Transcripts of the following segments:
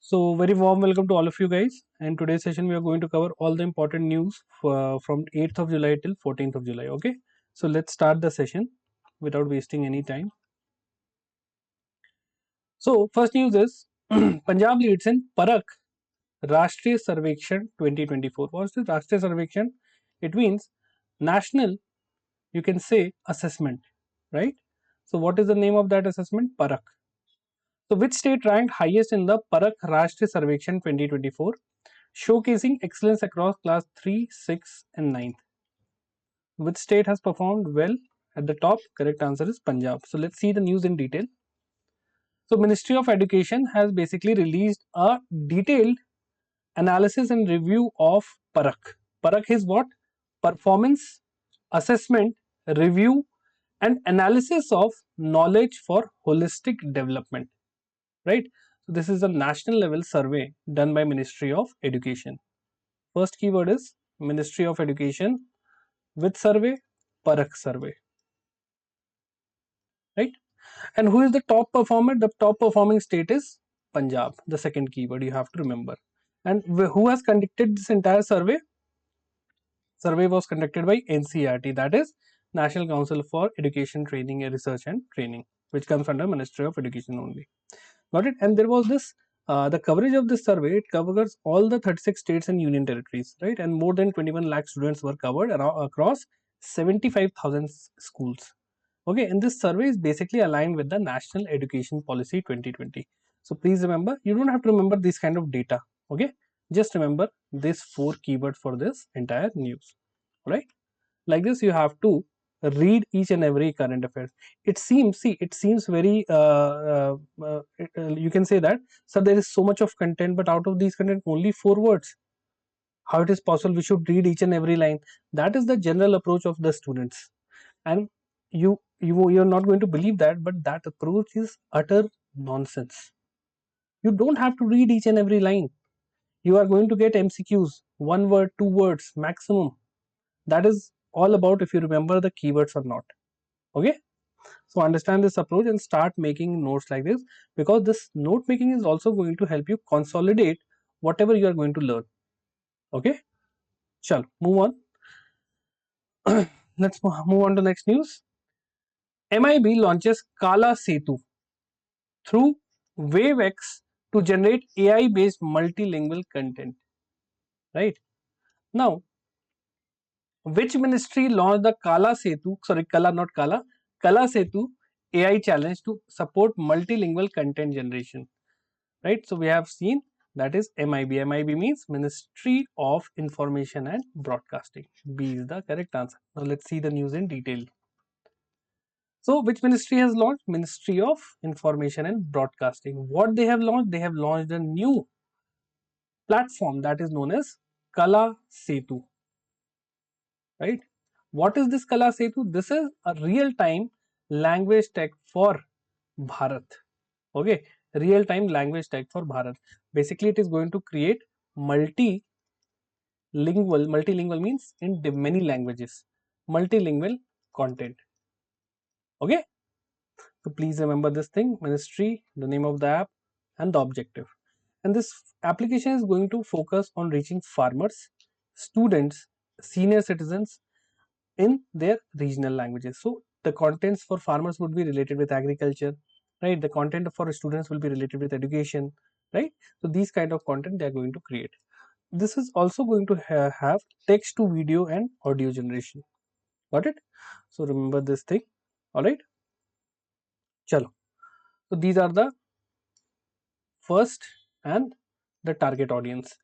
So, very warm welcome to all of you guys. And today's session we are going to cover all the important news from 8th of July till 14th of July. Okay, so let's start the session without wasting any time. So, first news is Punjab leads in Parak Rashtriya Sarvekshan 2024. What's the Rashtriya Sarvekshan? It means national, you can say, assessment, right? So, what is the name of that assessment? Parak. So, which state ranked highest in the Parak Rashtriya Sarvekshan 2024? Showcasing excellence across class 3, 6 and 9th. Which state has performed well at the top? Correct answer is Punjab. So let's see the news in detail. So Ministry of Education has basically released a detailed analysis and review of Parak. Parak is what? Performance, assessment, review and analysis of knowledge for holistic development. Right? So this is a national level survey done by Ministry of Education. First keyword is Ministry of Education with survey, Parak survey, right? And who is the top performer? The top performing state is Punjab. The second keyword you have to remember. And who has conducted this entire survey? Survey was conducted by NCERT, that is National Council for Education, Training, Research and Training, which comes under Ministry of Education only. Got it? And there was this the coverage of this survey, it covers all the 36 states and union territories, right? And more than 21 lakh students were covered across 75,000 schools. Okay, and this survey is basically aligned with the National Education Policy 2020. So please remember, you don't have to remember this kind of data. Okay, just remember these four keywords for this entire news. Right? Like this, you have to read each and every current affairs. It seems, see, it seems very you can say that, sir, there is so much of content, but out of these content only 4 words. How it is possible we should read each and every line? That is the general approach of the students, and you're not going to believe that, but that approach is utter nonsense. You don't have to read each and every line. You are going to get MCQs, 1 word, 2 words maximum. That is all about if you remember the keywords or not. Okay, so understand this approach and start making notes like this, because this note making is also going to help you consolidate whatever you are going to learn. Okay, chalo, move on. Let's move on to next news. MIB launches Kala Setu through WaveX to generate AI based multilingual content. Right now, which ministry launched the Kala Setu, sorry, Kala, not Kala, Kala Setu AI challenge to support multilingual content generation? Right, so we have seen that is MIB. MIB means Ministry of Information and Broadcasting. B is the correct answer. Now let's see the news in detail. So which ministry has launched? Ministry of Information and Broadcasting. What they have launched? They have launched a new platform that is known as Kala Setu. Right? What is this Kala Setu? This is a real-time language tech for Bharat. Okay, real-time language tech for Bharat. Basically, it is going to create multilingual. Multilingual means in many languages. Multilingual content. Okay, so please remember this thing: ministry, the name of the app, and the objective. And this application is going to focus on reaching farmers, students, senior citizens in their regional languages. So the contents for farmers would be related with agriculture, right? The content for students will be related with education, right? So these kind of content they are going to create. This is also going to have text to video and audio generation. Got it? So remember this thing. All right. Chalo. So these are the first and the target audience.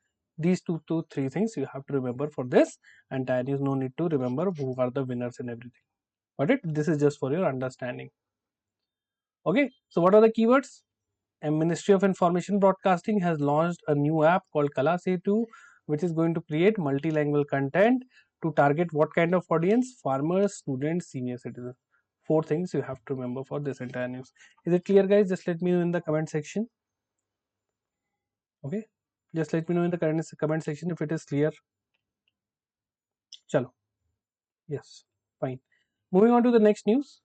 These two, three things you have to remember for this entire news. No need to remember who are the winners and everything. Got it? This is just for your understanding. Okay. So what are the keywords? And Ministry of Information Broadcasting has launched a new app called Kala Setu, which is going to create multilingual content to target what kind of audience? Farmers, students, senior citizens. 4 things you have to remember for this entire news. Is it clear, guys? Just let me know in the comment section. Okay, just let me know in the comment section if it is clear. Chalo. Yes, fine. Moving on to the next news.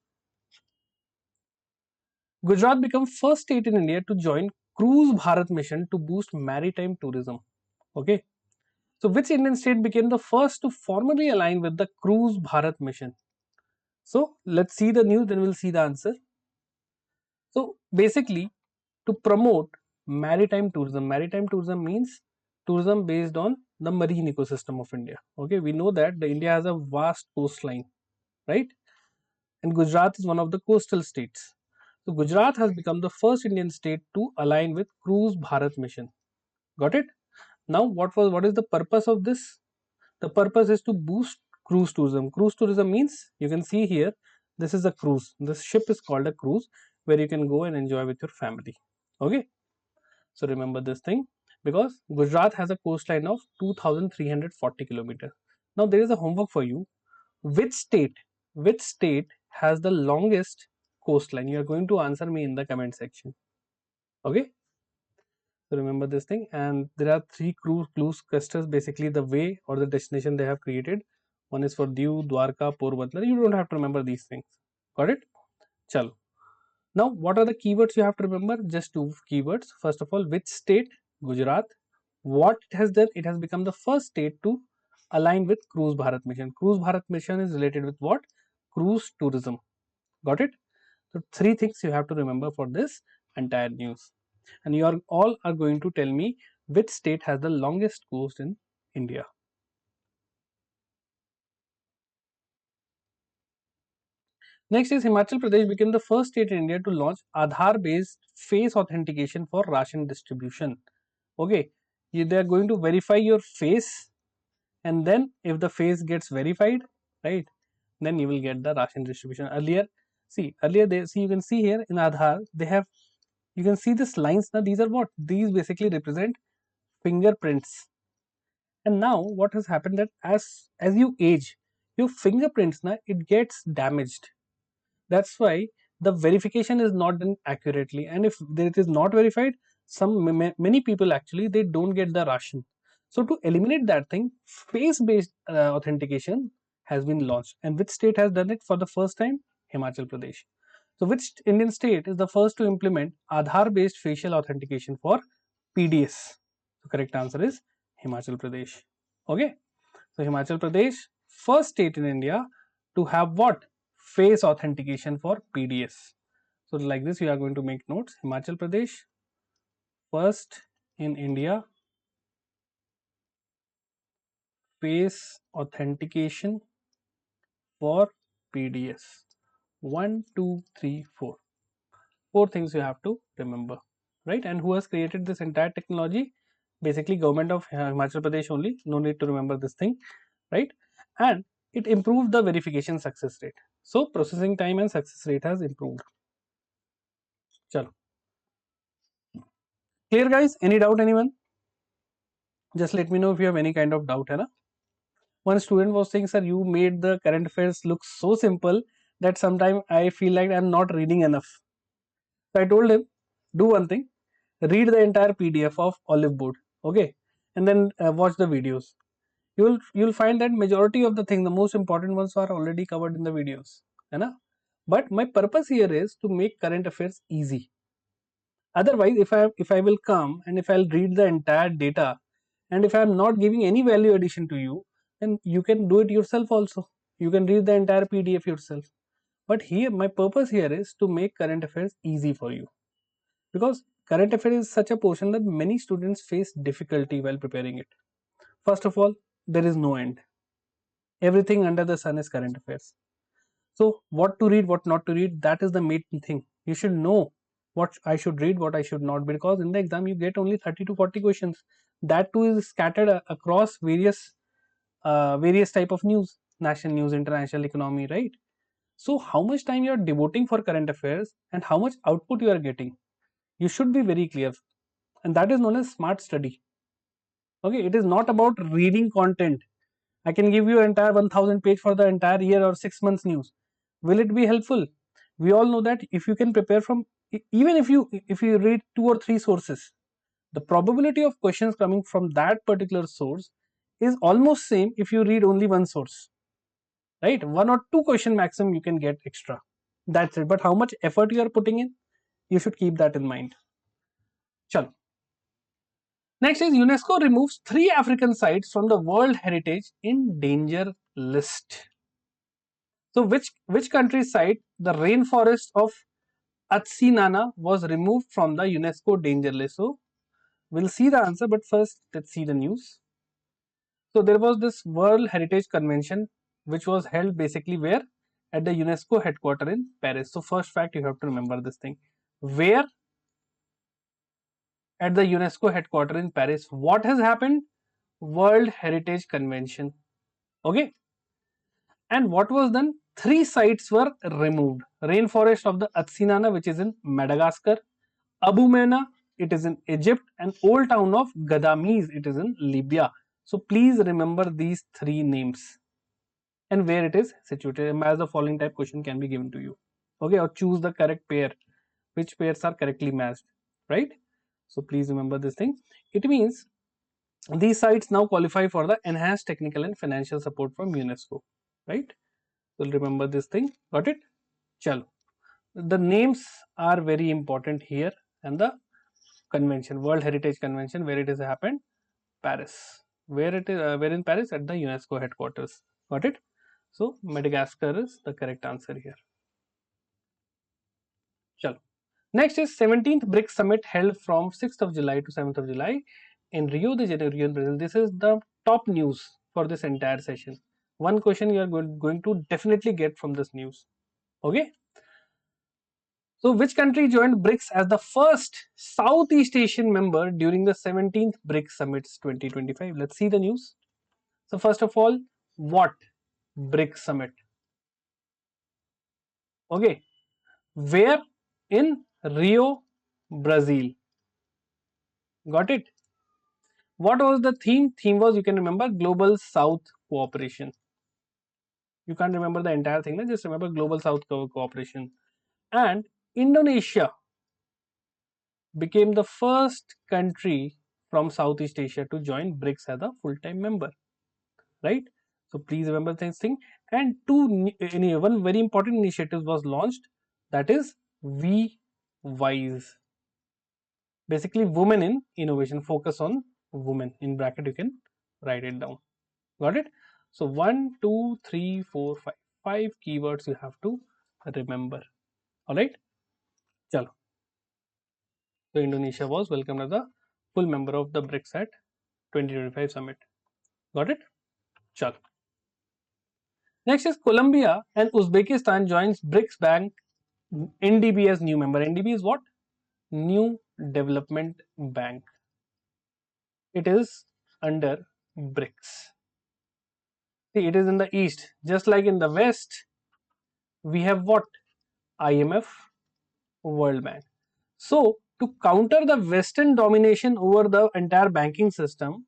Gujarat becomes first state in India to join Cruise Bharat mission to boost maritime tourism. Okay. So which Indian state became the first to formally align with the Cruise Bharat mission? So let's see the news, then we'll see the answer. So basically, to promote maritime tourism means tourism based on the marine ecosystem of India. Okay, we know that the India has a vast coastline, right? And Gujarat is one of the coastal states. So Gujarat has become the first Indian state to align with Cruise Bharat mission. Got it? Now, what is the purpose of this? The purpose is to boost cruise tourism. Cruise tourism means, you can see here, this is a cruise. This ship is called a cruise, where you can go and enjoy with your family. Okay, so remember this thing, because Gujarat has a coastline of 2340 kilometers. Now there is a homework for you. Which state has the longest coastline? You are going to answer me in the comment section. Okay, so remember this thing. And there are three cruise clusters, basically the way or the destination they have created. One is for Diu, Dwarka, Porbandar. You don't have to remember these things. Got it? Chalo. Now, what are the keywords you have to remember? Just two keywords. First of all, which state? Gujarat. What it has done? It has become the first state to align with Cruise Bharat mission. Cruise Bharat mission is related with what? Cruise tourism. Got it? So three things you have to remember for this entire news. And you are all are going to tell me which state has the longest coast in India. Next is Himachal Pradesh became the first state in India to launch Aadhaar based face authentication for ration distribution. Okay, they are going to verify your face, and then if the face gets verified, right, then you will get the ration distribution. Earlier they see, you can see here in Aadhaar they have, you can see this lines. Now these are what? These basically represent fingerprints. And now what has happened, that as you age, your fingerprints now it gets damaged. That's why the verification is not done accurately, and if it is not verified, many people actually they don't get the ration. So to eliminate that thing, face based authentication has been launched. And which state has done it for the first time? Himachal Pradesh. So which Indian state is the first to implement Aadhaar based facial authentication for PDS? The correct answer is Himachal Pradesh. Okay, so Himachal Pradesh, first state in India to have what? Face authentication for PDS. So like this you are going to make notes. Himachal Pradesh, first in India, face authentication for PDS. 1, 2, 3, 4. Four things you have to remember, right? And who has created this entire technology? Basically government of Himachal Pradesh only. No need to remember this thing, right? And it improved the verification success rate. So processing time and success rate has improved. Chalo. Clear guys? Any doubt anyone? Just let me know if you have any kind of doubt. Hai na? One student was saying, sir, you made the current affairs look so simple that sometimes I feel like I'm not reading enough. So I told him, do one thing, read the entire PDF of Olive Board, okay, and then watch the videos. You'll find that majority of the things, the most important ones, are already covered in the videos, है ना? But my purpose here is to make current affairs easy. Otherwise, if I will come and if I'll read the entire data, and if I'm not giving any value addition to you, then you can do it yourself also. You can read the entire PDF yourself. But here, my purpose here is to make current affairs easy for you, because current affairs is such a portion that many students face difficulty while preparing it. First of all, there is no end. Everything under the sun is current affairs. So what to read, what not to read, that is the main thing. You should know what I should read, what I should not, because in the exam you get only 30 to 40 questions. That too is scattered across various type of news, national news, international economy, right? So how much time you are devoting for current affairs and how much output you are getting, you should be very clear. And that is known as smart study. Okay, it is not about reading content. I can give you entire 1000 page for the entire year or 6 months news. Will it be helpful? We all know that if you can prepare from, even if you read 2 or 3 sources, the probability of questions coming from that particular source is almost same if you read only one source, right? 1 or 2 question maximum you can get extra. That's it. But how much effort you are putting in, you should keep that in mind. चलो, next is UNESCO removes 3 African sites from the World Heritage in Danger list. So which country's site, the rainforest of Atsinana, was removed from the UNESCO danger list? So we'll see the answer, but first let's see the news. So there was this World Heritage Convention which was held basically where? At the UNESCO headquarters in Paris. So first fact, you have to remember this thing. Where? At the UNESCO headquarters in Paris. What has happened? World Heritage Convention. Okay. And what was done? 3 sites were removed. Rainforest of the Atsinana, which is in Madagascar. Abu Mena, it is in Egypt. And old town of Gadames, it is in Libya. So please remember these 3 names and where it is situated. As the following type question can be given to you. Okay, or choose the correct pair. Which pairs are correctly matched, right? So please remember this thing. It means these sites now qualify for the enhanced technical and financial support from UNESCO, right? So remember this thing. Got it? Chalo. The names are very important here, and the convention, World Heritage Convention, where it has happened, Paris. Where it is? Where in Paris? At the UNESCO headquarters. Got it? So Madagascar is the correct answer here. Chalo. Next is 17th BRICS Summit held from 6th of July to 7th of July in Rio de Janeiro in Brazil. This is the top news for this entire session. One question you are going to definitely get from this news. Okay. So which country joined BRICS as the first Southeast Asian member during the 17th BRICS Summits 2025? Let's see the news. So first of all, what BRICS Summit? Okay. Where? In Rio, Brazil. Got it? What was the theme? Theme was, you can remember, Global South Cooperation. You can't remember the entire thing, just remember Global South Cooperation. And Indonesia became the first country from Southeast Asia to join BRICS as a full-time member, right? So please remember this thing. And one very important initiative was launched, that is WISE. Basically, women in innovation, focus on women. In bracket, you can write it down. Got it? So 1, 2, 3, 4, 5. 5 keywords you have to remember. Alright? Chalo. So Indonesia was welcomed as a full member of the BRICS at 2025 summit. Got it? Chalo. Next is Colombia and Uzbekistan joins BRICS Bank NDB as new member. NDB is what? New Development Bank. It is under BRICS. See, it is in the east. Just like in the west, we have what? IMF, World Bank. So, to counter the Western domination over the entire banking system,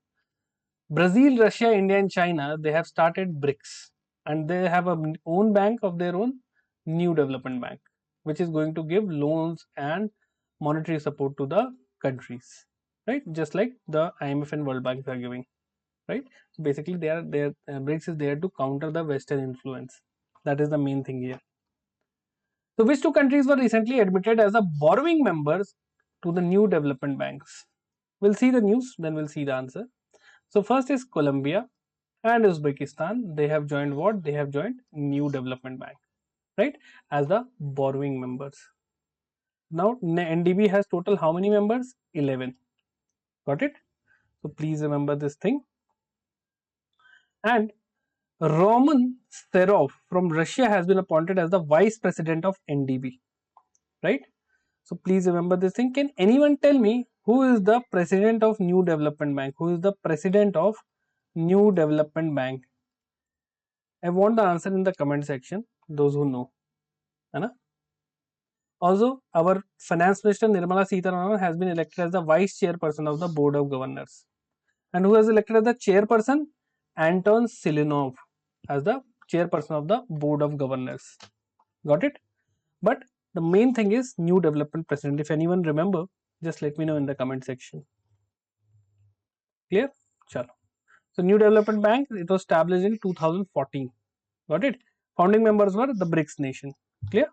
Brazil, Russia, India, and China, they have started BRICS, and they have a own bank of their own, New Development Bank, which is going to give loans and monetary support to the countries, right? Just like the IMF and World Bank are giving, right? So basically, BRICS is there to counter the Western influence. That is the main thing here. So which 2 countries were recently admitted as the borrowing members to the new development banks? We'll see the news, then we'll see the answer. So first is Colombia and Uzbekistan. They have joined what? They have joined New Development Bank, right? As the borrowing members. Now NDB has total how many members? 11. Got it? So please remember this thing. And Roman Serov from Russia has been appointed as the vice president of NDB, right? So please remember this thing. Can anyone tell me who is the president of New Development Bank? Who is the president of New Development Bank? I want the answer in the comment section, those who know. Hai? Also, our finance minister Nirmala Sitharaman has been elected as the vice chairperson of the board of governors. And who has elected as the chairperson? Anton Silinov as the chairperson of the board of governors. Got it? But the main thing is New Development President. If anyone remember, just let me know in the comment section. Clear? Chalo. So New Development Bank, it was established in 2014. Got it? Founding members were the BRICS nation. Clear?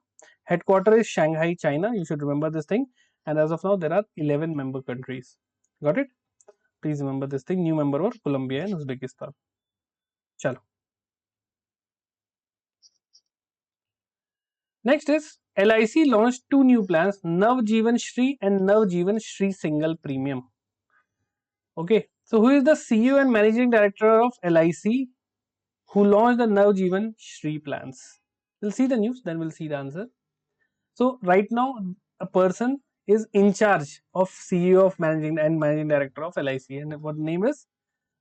Headquarters is Shanghai, China. You should remember this thing. and as of now there are 11 member countries. Got it? Please remember this thing. New member were Colombia and Uzbekistan. Chalo. Next is LIC launched two new plans, Navjeevan Shri and Navjeevan Shri Single Premium. Okay, so who is the CEO and Managing Director of LIC who launched the Navjeevan Shri plans? We'll see the news, then we'll see the answer. So right now, a person is in charge of CEO of Managing Director of LIC, and what name is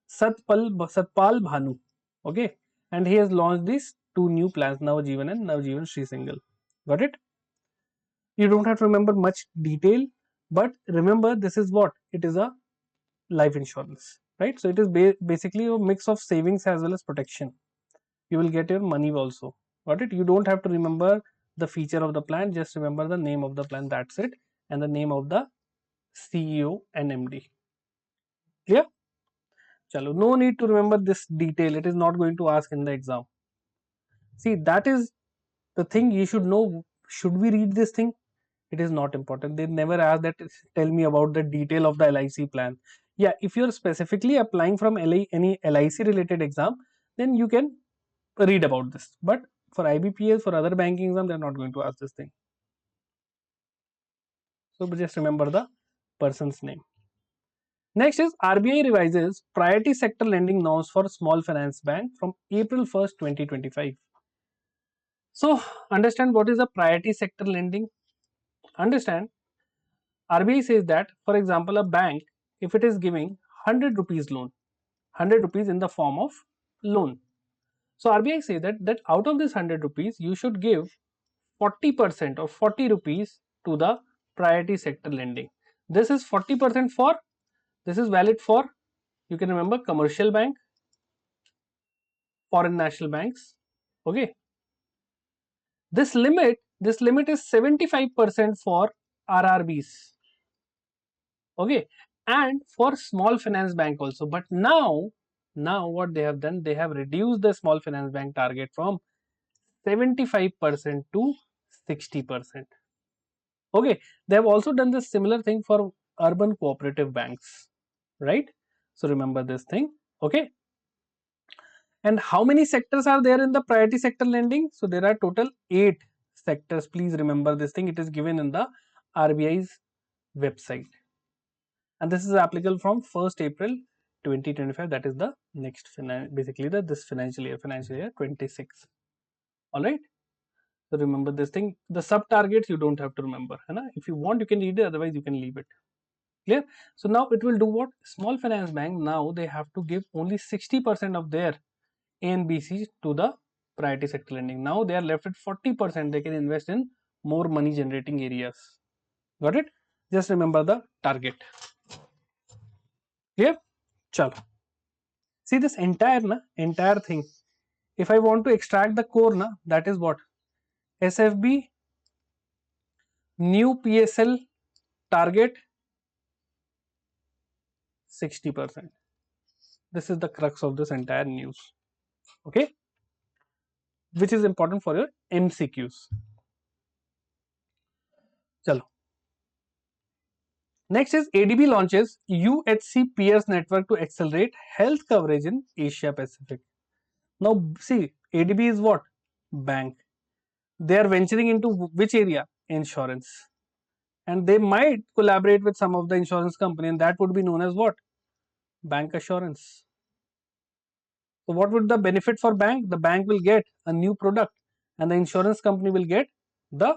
Satpal Bhanu. Okay, and he has launched these two new plans, Navjeevan and Navjeevan Shri Single. Got it? You don't have to remember much detail, but remember this is what it is, a life insurance, right? So it is basically a mix of savings as well as protection. You will get your money also. Got it? You don't have to remember the feature of the plan, just remember the name of the plan, that's it, and the name of the CEO and MD. Clear? Chalo, no need to remember this detail, it is not going to ask in the exam. See, that is the thing you should know. Should we read this thing? It is not important. They never ask that, tell me about the detail of the LIC plan. Yeah, if you're specifically applying from any LIC related exam, then you can read about this. But for IBPS, for other banking exam, they're not going to ask this thing. So just remember the person's name. Next is RBI revises priority sector lending norms for small finance bank from April 1st, 2025. So understand what is a priority sector lending. Understand, RBI says that, for example, a bank, if it is giving 100 rupees loan, 100 rupees in the form of loan. So RBI says that out of this 100 rupees, you should give 40% or 40 rupees to the priority sector lending. This is 40% for, this is valid for, you can remember, commercial bank, foreign national banks. Okay. This limit is 75% for RRBs. Okay, and for small finance bank also. But now what they have done, they have reduced the small finance bank target from 75% to 60%. Okay, they have also done the similar thing for urban cooperative banks, right? So remember this thing. Okay, and how many sectors are there in the priority sector lending? So there are total 8 sectors. Please remember this thing, it is given in the RBI's website, and this is applicable from 1st April 2025. That is the next basically this financial year 26. All right, so remember this thing. The sub targets you don't have to remember, right? If you want you can read it, otherwise you can leave it. Clear? So now it will do what? Small finance bank, now they have to give only 60% of their A and BC to the priority sector lending. Now they are left with 40%. They can invest in more money generating areas. Got it? Just remember the target. Clear? Chalo. See this entire thing. If I want to extract the core, that is what? SFB, new PSL target 60%. This is the crux of this entire news. Okay, which is important for your MCQs. Chalo. Next is ADB launches UHC peers network to accelerate health coverage in Asia Pacific. Now see, ADB is what? Bank. They are venturing into which area? Insurance. And they might collaborate with some of the insurance company, and that would be known as what? Bank assurance. So what would the benefit for bank? The bank will get a new product, and the insurance company will get the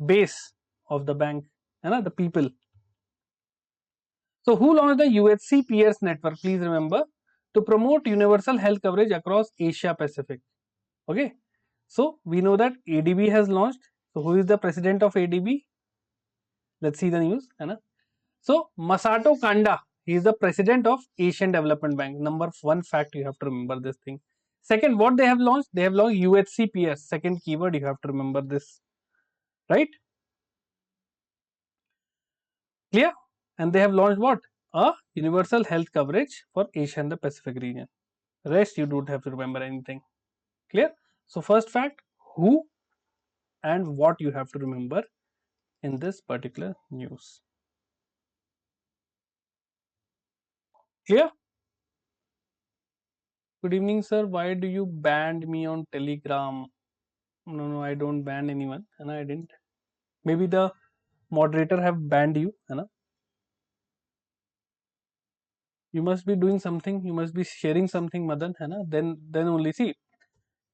base of the bank and the people. So who launched the UHC peers network? Please remember, to promote universal health coverage across Asia Pacific. Okay, so we know that ADB has launched. So who is the president of ADB? Let's see the news. So Masato Kanda, he is the president of Asian Development Bank. Number one fact, you have to remember this thing. Second, what they have launched? They have launched UHCPS. Second keyword, you have to remember this, right? Clear? And they have launched what? A universal health coverage for Asia and the Pacific region. Rest you don't have to remember anything. Clear? So first fact, who and what you have to remember. in this particular news. Clear? Good evening, sir. Why do you banned me on Telegram? No, no, I don't ban anyone, and I didn't. Maybe the moderator have banned you, है ना? You must be doing something. You must be sharing something, Madan, है ना? Then only see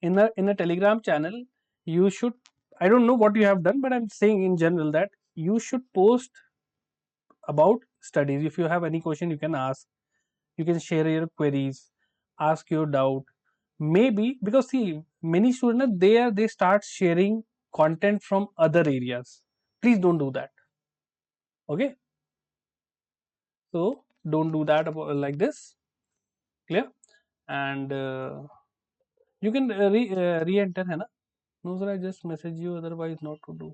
in a Telegram channel. You should. I don't know what you have done, but I'm saying in general that you should post about studies. If you have any question, you can ask. You can share your queries, ask your doubt. Maybe because see many students they start sharing content from other areas. Please don't do that. Okay, so don't do that like this. Clear? And you can re-enter है ना? No sir, I just message you, otherwise not to do.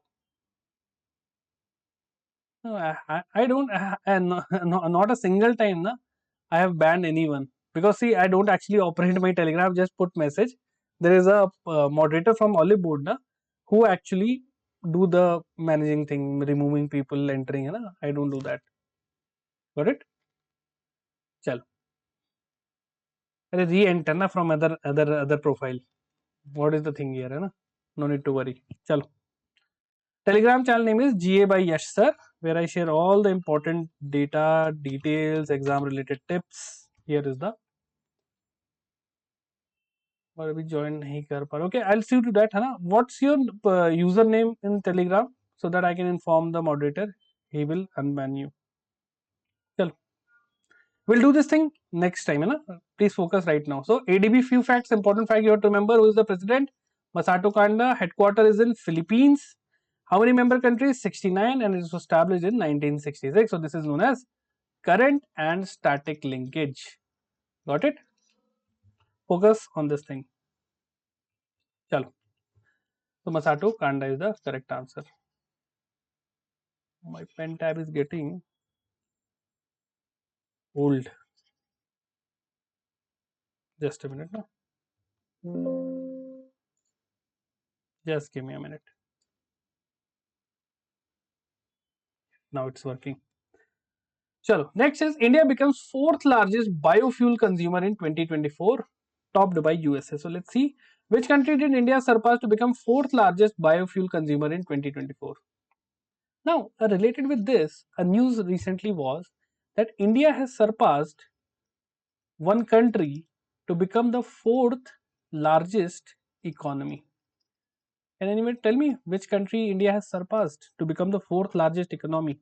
No, I don't and not a single time na I have banned anyone, because see I don't actually operate my Telegram, just put message. There is a moderator from Olive board na who actually do the managing thing, removing people, entering है ना. I don't do that. Got it? चलो. अरे re-enter ना from other profile. What is the thing here है ना? No need to worry. चलो. Telegram channel name is GA by Yash sir, where I share all the important data, details, exam related tips. Here is the और अभी join नहीं कर पा रहा. Okay, I'll see to that है ना. What's your username in Telegram so that I can inform the moderator. He will unban you. चलो. We'll do this thing next time है ना. Please focus right now. So ADB few facts, important fact you have to remember. Who is the president? Masato Kanda. Headquarter is in Philippines. How many member countries? 69, and it was established in 1966. So this is known as current and static linkage. Got it? Focus on this thing. Chalo. So Masato Kanda is the correct answer. My pen tab is getting old. Just a minute now. Just give me a minute. Now it's working. Chalo. Next is India becomes fourth largest biofuel consumer in 2024, topped by USA. So let's see which country did India surpass to become fourth largest biofuel consumer in 2024. Now, related with this, a news recently was that India has surpassed one country to become the fourth largest economy. Can anyone tell me which country India has surpassed to become the fourth largest economy?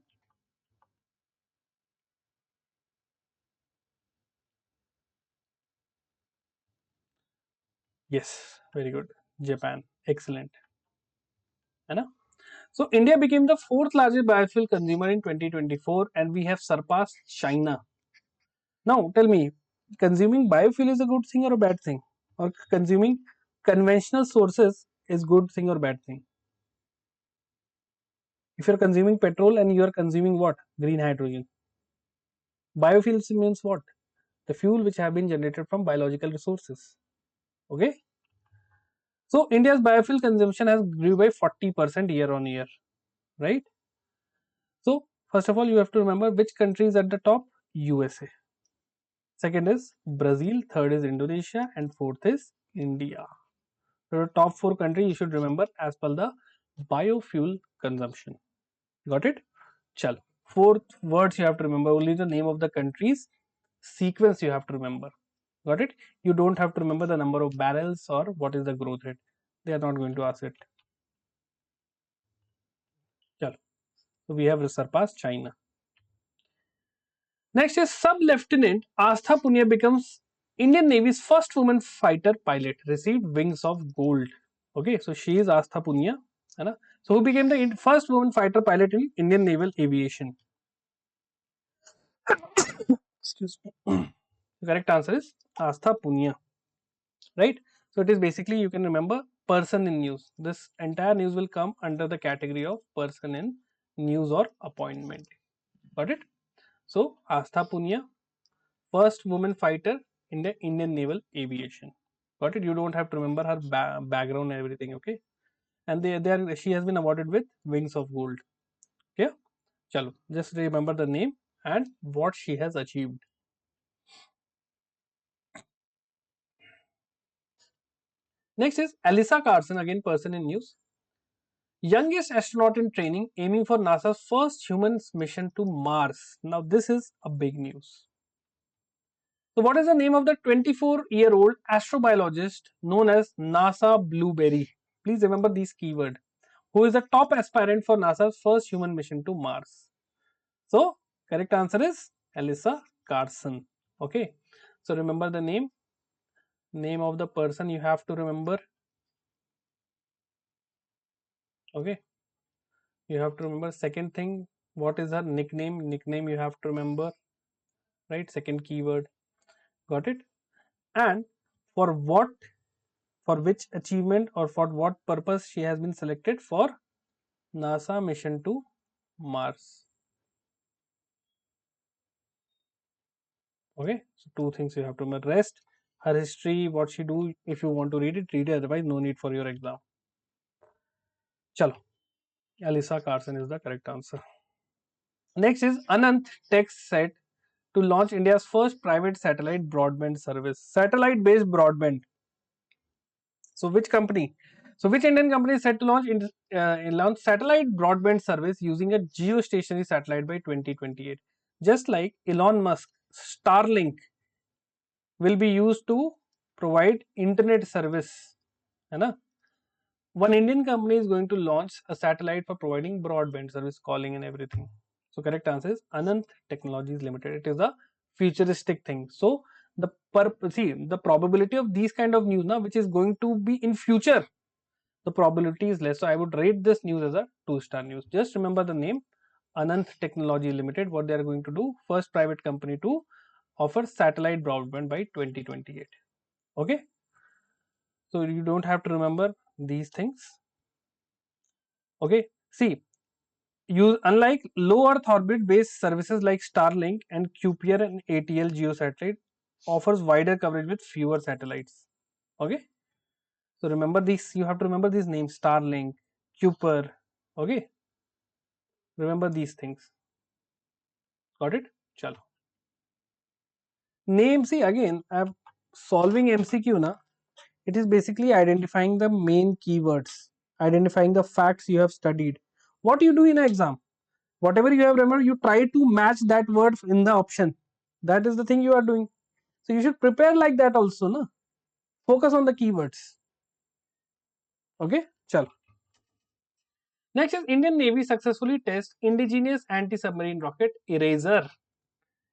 Yes, very good. Japan. Excellent. है ना? So India became the fourth largest biofuel consumer in 2024, and we have surpassed China. Now tell me, consuming biofuel is a good thing or a bad thing? Or consuming conventional sources is good thing or bad thing? If you're consuming petrol and you're consuming what? Green hydrogen. Biofuels means what? The fuel which have been generated from biological resources. Okay? So India's biofuel consumption has grew by 40% year on year, right? So first of all, you have to remember which country is at the top. USA. Second is Brazil. Third is Indonesia, and fourth is India. So the top four countries you should remember as per the biofuel consumption. Got it? Chal. Fourth words you have to remember, only the name of the countries. Sequence you have to remember. Got it? You don't have to remember the number of barrels or what is the growth rate. They are not going to ask it. Chal. So we have surpassed China. Next is Sub-Lieutenant Astha Punia becomes Indian Navy's first woman fighter pilot, received wings of gold. Okay, so she is Astha Punia. So who became the first woman fighter pilot in Indian naval aviation? Excuse me. The correct answer is Astha Punia. Right? So it is basically, you can remember, person in news. This entire news will come under the category of person in news or appointment. Got it? So Astha Punia, first woman fighter in the Indian naval aviation. Got it? You don't have to remember her background and everything. Okay? And she has been awarded with wings of gold. Yeah, chalo, just remember the name and what she has achieved. Next is Alyssa Carson, again person in news. Youngest astronaut in training aiming for NASA's first human mission to Mars. Now this is a big news. So what is the name of the 24-year-old astrobiologist known as NASA Blueberry? Please remember these keywords. Who is the top aspirant for NASA's first human mission to Mars? So correct answer is Alyssa Carson. Okay. So remember the name of the person you have to remember. Okay. You have to remember. Second thing, what is her nickname? Nickname you have to remember. Right. Second keyword. Got it. And for what, for which achievement or for what purpose she has been selected for NASA mission to Mars. Okay, so two things you have to remember. Rest, her history, what she do. If you want to read it, read it. Otherwise, no need for your exam. Chalo, Alyssa Carson is the correct answer. Next is Anant Tech set to launch India's first private satellite broadband service. Satellite-based broadband. So which company? So which Indian company is set to launch satellite broadband service using a geostationary satellite by 2028? Just like Elon Musk, Starlink will be used to provide internet service. है ना? One Indian company is going to launch a satellite for providing broadband service, calling and everything. So correct answer is Anant Technologies Limited. It is a futuristic thing. So the probability of these kind of news now, which is going to be in future, the probability is less. So I would rate this news as a 2-star news. Just remember the name Anant Technology Limited. What they are going to do? First private company to offer satellite broadband by 2028. Okay. So you don't have to remember these things. Okay. See, unlike low Earth orbit based services like Starlink and QPR and ATL geosatellite offers wider coverage with fewer satellites. Okay. So remember these. You have to remember these names: Starlink, Kuiper. Okay. Remember these things. Got it? Chalo. Name, see again, I'm solving MCQ na. It is basically identifying the main keywords, identifying the facts you have studied. What you do in an exam? Whatever you have remembered, you try to match that word in the option. That is the thing you are doing. So you should prepare like that also, na. Focus on the keywords. Okay? Chalo. Next is Indian Navy successfully test indigenous anti-submarine rocket Eraser.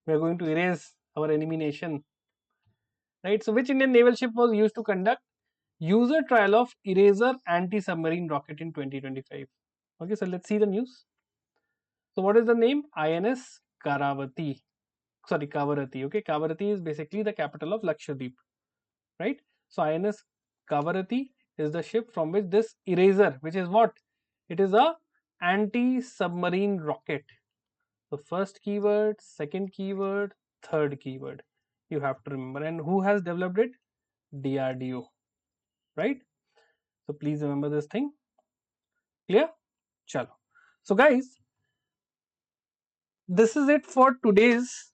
We are going to erase our enemy nation. Right? So which Indian naval ship was used to conduct user trial of Eraser anti-submarine rocket in 2025? Okay, so let's see the news. So what is the name? INS Karavati. Sorry, Kavarati. Okay, Kavarati is basically the capital of Lakshadweep. Right? So INS Kavarati is the ship from which this Eraser, which is what? It is a anti-submarine rocket. So first keyword, second keyword, third keyword. You have to remember. And who has developed it? DRDO. Right? So please remember this thing. Clear? Chalo. So guys, this is it for today's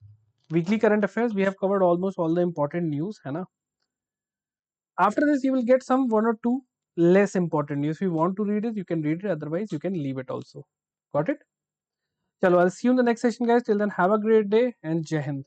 weekly current affairs. We have covered almost all the important news, है ना? After this, you will get some one or two less important news. If you want to read it, you can read it. Otherwise, you can leave it also. Got it? Chalo, I'll see you in the next session, guys. Till then, have a great day and Jai Hind.